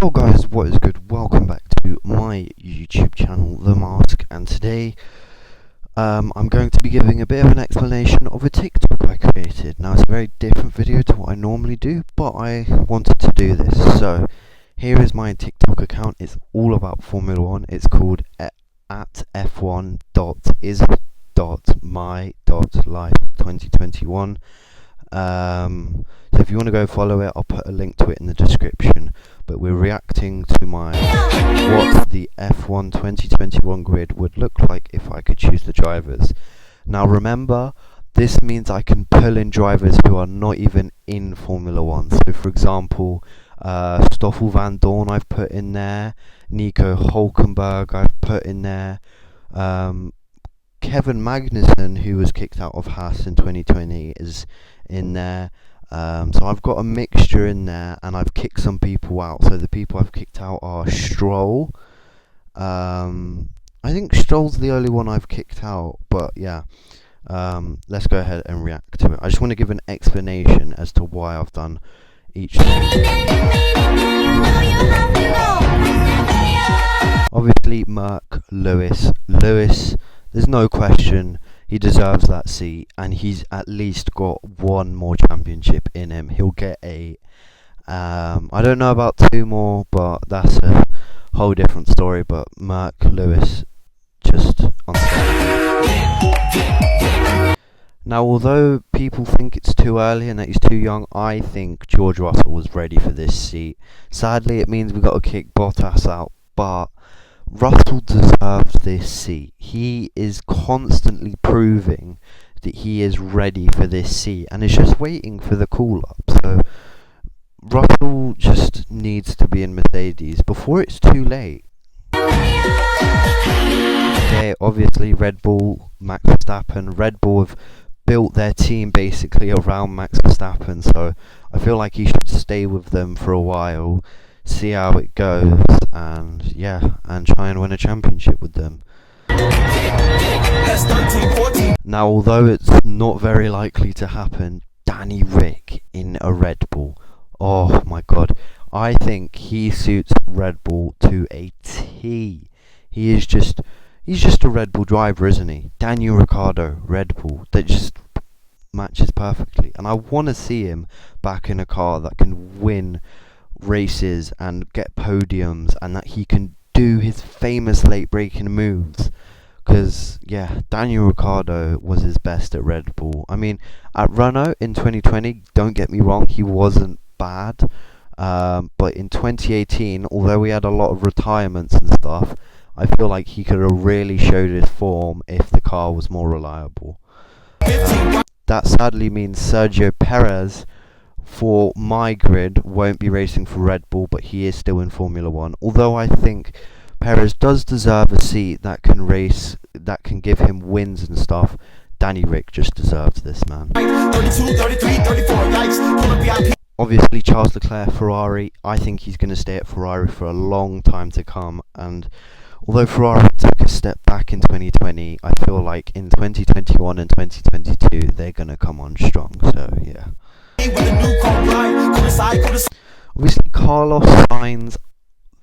Hello guys, what is good? Welcome back to my YouTube channel, The Mask, and today I'm going to be giving a bit of an explanation of a TikTok I created. Now it's a very different video to what I normally do, but I wanted to do this. So here is my TikTok account. It's all about Formula 1. It's called at f1.is.my.life2021. So if you want to go follow it, I'll put a link to it in the description. But we're reacting to what the F1 2021 grid would look like if I could choose the drivers. Now remember, this means I can pull in drivers who are not even in Formula 1. So for example, Stoffel van Dorn I've put in there, Nico Hulkenberg I've put in there, Kevin Magnussen, who was kicked out of Haas in 2020, is in there. So I've got a mixture in there, and I've kicked some people out. So the people I've kicked out are Stroll. I think Stroll's the only one I've kicked out, but yeah. Let's go ahead and react to it. I just want to give an explanation as to why I've done each thing. Obviously, Merc, Lewis, there's no question. He deserves that seat, and he's at least got one more championship in him. He'll get 8. I don't know about 2 more, but that's a whole different story. But Merc, Lewis, just on stage. Now, although people think it's too early and that he's too young, I think George Russell was ready for this seat. Sadly, it means we've got to kick Bottas out, but Russell deserves this seat. He is constantly proving that he is ready for this seat and is just waiting for the call up. So Russell just needs to be in Mercedes before it's too late. Okay, obviously Red Bull, Max Verstappen. Red Bull have built their team basically around Max Verstappen, so I feel like he should stay with them for a while, see how it goes, and yeah, and try and win a championship with them. Now, although it's not very likely to happen, Danny Rick in a Red Bull, oh my god, I think he suits Red Bull to a T. He's just a Red Bull driver, isn't he? Daniel Ricciardo, Red Bull, that just matches perfectly, and I want to see him back in a car that can win races and get podiums, and that he can do his famous late braking moves, because yeah, Daniel Ricciardo was his best at Red Bull. I mean, at Renault in 2020, don't get me wrong, he wasn't bad, but in 2018, although we had a lot of retirements and stuff, I feel like he could have really showed his form if the car was more reliable. That sadly means Sergio Perez, for my grid, won't be racing for Red Bull, but he is still in Formula 1. Although I think Perez does deserve a seat that can race, that can give him wins and stuff. Danny Rick just deserves this, man. 32, 33, 34, obviously, Charles Leclerc, Ferrari. I think he's going to stay at Ferrari for a long time to come. And although Ferrari took a step back in 2020, I feel like in 2021 and 2022, they're going to come on strong. So, yeah. Obviously, Carlos Sainz,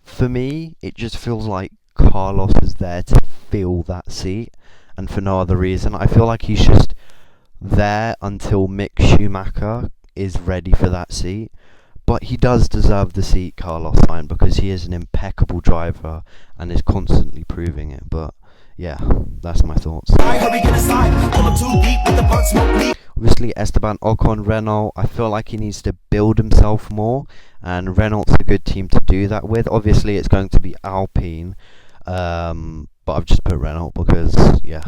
for me, it just feels like Carlos is there to fill that seat, and for no other reason. I feel like he's just there until Mick Schumacher is ready for that seat. But he does deserve the seat, Carlos Sainz, because he is an impeccable driver and is constantly proving it. But yeah, that's my thoughts. Obviously, Esteban Ocon, Renault, I feel like he needs to build himself more, and Renault's a good team to do that with. Obviously, it's going to be Alpine, but I've just put Renault because, yeah.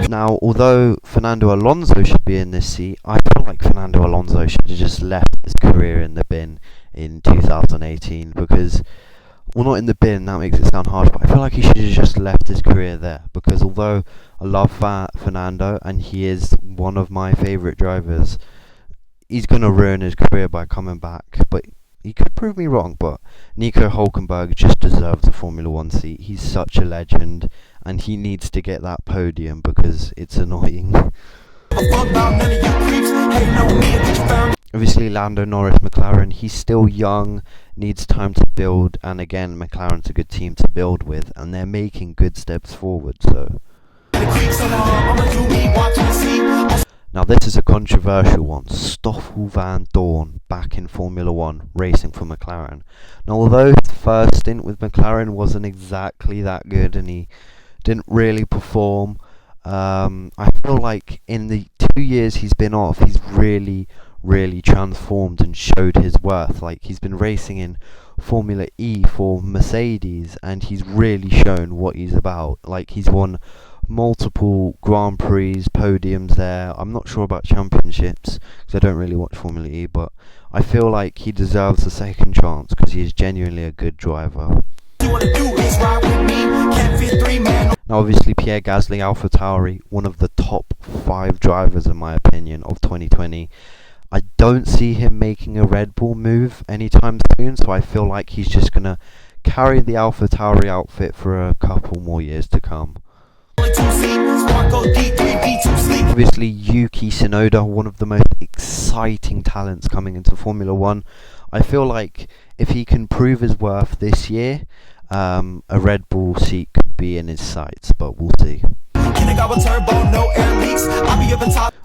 Now, although Fernando Alonso should be in this seat, I feel like Fernando Alonso should have just left his career in the bin in 2018, because, well, not in the bin, that makes it sound harsh, but I feel like he should have just left his career there, because although I love Fernando, and he is one of my favourite drivers, he's going to ruin his career by coming back, but he could prove me wrong. But Nico Hulkenberg just deserves a Formula 1 seat. He's such a legend, and he needs to get that podium because it's annoying. Obviously, Lando Norris, McLaren. McLaren. He's still young, needs time to build, and again, McLaren's a good team to build with, and they're making good steps forward. So now this is a controversial one. Stoffel Van Dorn back in Formula 1, racing for McLaren. Now although his first stint with McLaren wasn't exactly that good and he didn't really perform, I feel like in the 2 years he's been off, he's really transformed and showed his worth. Like, he's been racing in Formula E for Mercedes and he's really shown what he's about. Like, he's won multiple Grand Prix, podiums there. I'm not sure about championships because I don't really watch Formula E, but I feel like he deserves a second chance because he is genuinely a good driver. Now obviously Pierre Gasly, AlphaTauri, one of the top 5 drivers in my opinion of 2020. I don't see him making a Red Bull move anytime soon, so I feel like he's just going to carry the AlphaTauri outfit for a couple more years to come. Obviously Yuki Tsunoda, one of the most exciting talents coming into Formula 1. I feel like if he can prove his worth this year, a Red Bull seat could be in his sights, but we'll see.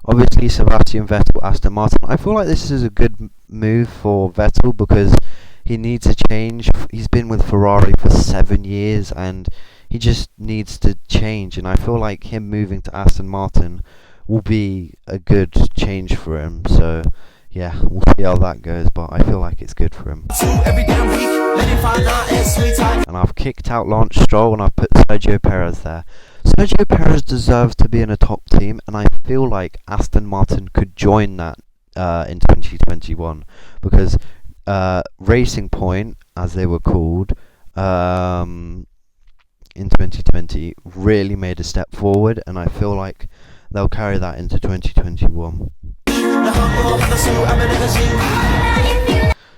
Obviously Sebastian Vettel, Aston Martin. I feel like this is a good move for Vettel because he needs a change. He's been with Ferrari for 7 years and he just needs to change, and I feel like him moving to Aston Martin will be a good change for him. So yeah, we'll see how that goes, but I feel like it's good for him. And I've kicked out Lance Stroll and I've put Sergio Perez there. Sergio Perez deserves to be in a top team, and I feel like Aston Martin could join that in 2021 because Racing Point, as they were called, in 2020 really made a step forward, and I feel like they'll carry that into 2021.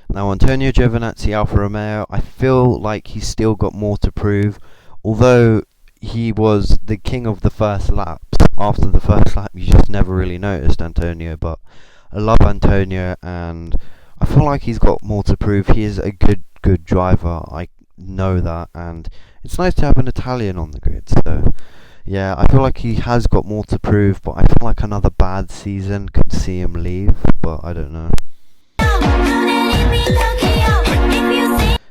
Now Antonio Giovinazzi, Alfa Romeo, I feel like he's still got more to prove. Although he was the king of the first laps, after the first lap you just never really noticed Antonio, but I love Antonio and I feel like he's got more to prove. He is a good driver, I know that, and it's nice to have an Italian on the grid. So yeah, I feel like he has got more to prove, but I feel like another bad season could see him leave, but I don't know.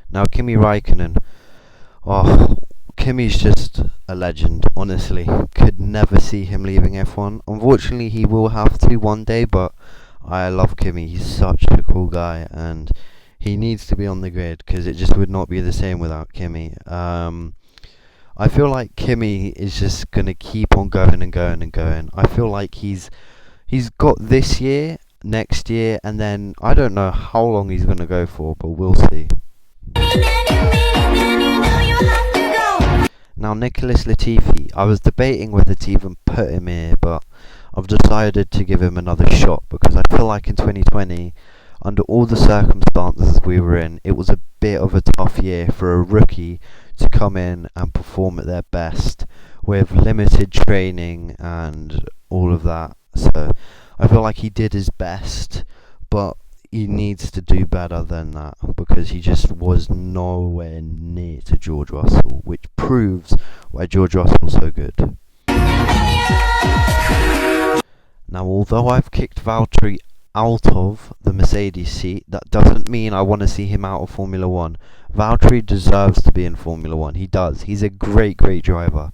Now Kimi Raikkonen. Oh, Kimi's just a legend, honestly. Could never see him leaving F1. Unfortunately, he will have to one day, but I love Kimi. He's such a cool guy, and he needs to be on the grid because it just would not be the same without Kimi. I feel like Kimi is just going to keep on going and going and going. I feel like he's got this year, next year, and then I don't know how long he's going to go for, but we'll see. Now Nicholas Latifi, I was debating whether to even put him here, but I've decided to give him another shot because I feel like in 2020, under all the circumstances we were in, it was a bit of a tough year for a rookie to come in and perform at their best with limited training and all of that. So I feel like he did his best, but he needs to do better than that because he just was nowhere near to George Russell, which proves why George Russell's so good. Now, although I've kicked Valtteri out of the Mercedes seat, that doesn't mean I want to see him out of Formula 1. Valtteri deserves to be in Formula 1. He does. He's a great driver.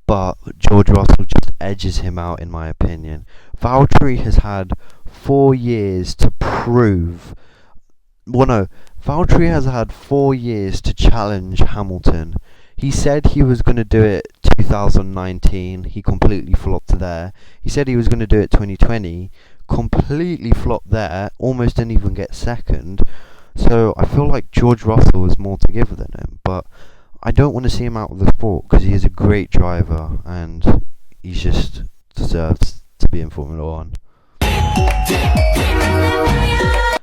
But George Russell just edges him out in my opinion. Valtteri has had 4 years to prove... Valtteri has had 4 years to challenge Hamilton. He said he was going to do it 2019. He completely flopped there. He said he was going to do it 2020. Completely flopped there. Almost didn't even get second. So I feel like George Russell has more to give than him. But I don't want to see him out of the sport because he is a great driver and he just deserves to be in Formula 1.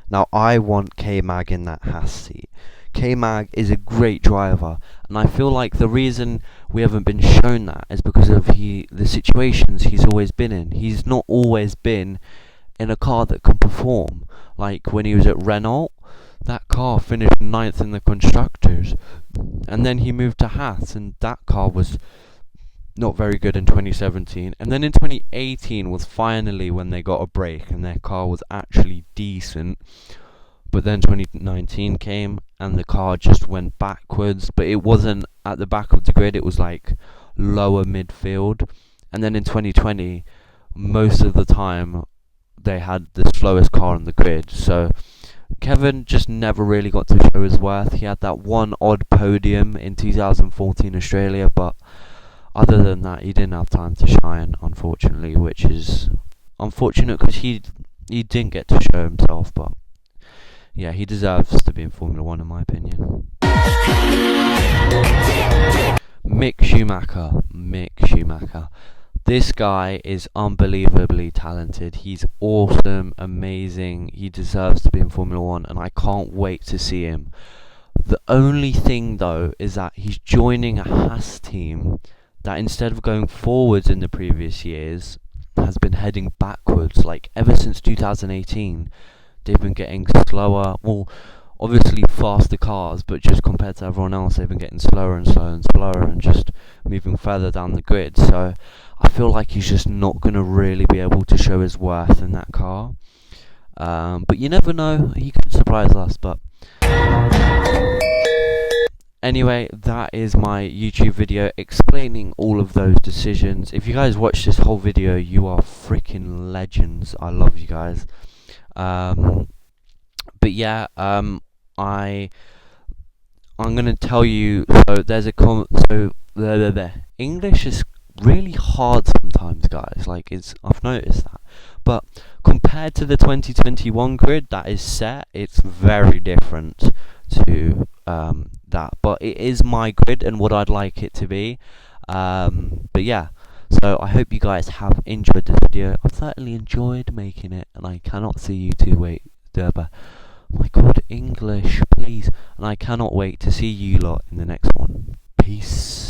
Now I want K-Mag in that Haas seat. K-Mag is a great driver, and I feel like the reason we haven't been shown that is because of the situations he's always been in. He's not always been in a car that can perform. Like when he was at Renault, that car finished ninth in the constructors, and then he moved to Haas, and that car was not very good in 2017. And then in 2018 was finally when they got a break and their car was actually decent. But then 2019 came and the car just went backwards. But it wasn't at the back of the grid, it was like lower midfield. And then in 2020, most of the time they had the slowest car on the grid. So Kevin just never really got to show his worth. He had that one odd podium in 2014 Australia, but other than that, he didn't have time to shine, unfortunately, which is unfortunate because he didn't get to show himself. But yeah, he deserves to be in Formula One, in my opinion. Mick Schumacher. This guy is unbelievably talented. He's awesome, amazing. He deserves to be in Formula One, and I can't wait to see him. The only thing, though, is that he's joining a Haas team that instead of going forwards in the previous years, has been heading backwards. Like, ever since 2018, they've been getting slower. Well, obviously faster cars, but just compared to everyone else, they've been getting slower and slower and slower and just moving further down the grid. So I feel like he's just not going to really be able to show his worth in that car. But you never know, he could surprise us. But anyway, that is my YouTube video explaining all of those decisions. If you guys watch this whole video, you are freaking legends. I love you guys. But yeah, I'm gonna tell you. So there's a the English is really hard sometimes, guys. Like I've noticed that. But compared to the 2021 grid that is set, it's very different to that. But it is my grid and what I'd like it to be. But yeah. So I hope you guys have enjoyed this video. I've certainly enjoyed making it, and I cannot see you two wait. My God, English, please. And I cannot wait to see you lot in the next one. Peace.